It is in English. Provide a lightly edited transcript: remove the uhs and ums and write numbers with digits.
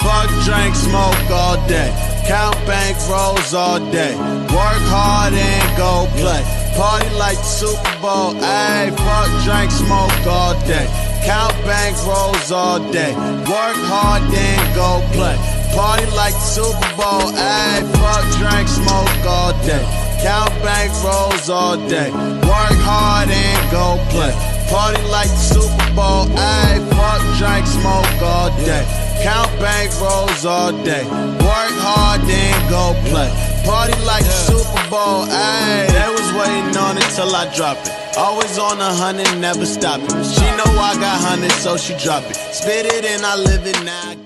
Fuck, drink, smoke all day. Count bank rolls all day. Work hard and go play. Party like the Super Bowl. Ayy, fuck, drink, smoke all day. Count bank rolls all day. Work hard and go play. Party like the Super Bowl. Ayy, fuck, drink, smoke all day. Count bank rolls all day. Work hard and go play. Party like the Super Bowl. Ayy, fuck, drink, smoke all day. Count bank rolls all day. Work hard, then go play. Party like the Super Bowl. Ayy, they was waiting on it till I drop it. Always on 100, never stopping. She know I got 100, so she drop it. Spit it and I live it now.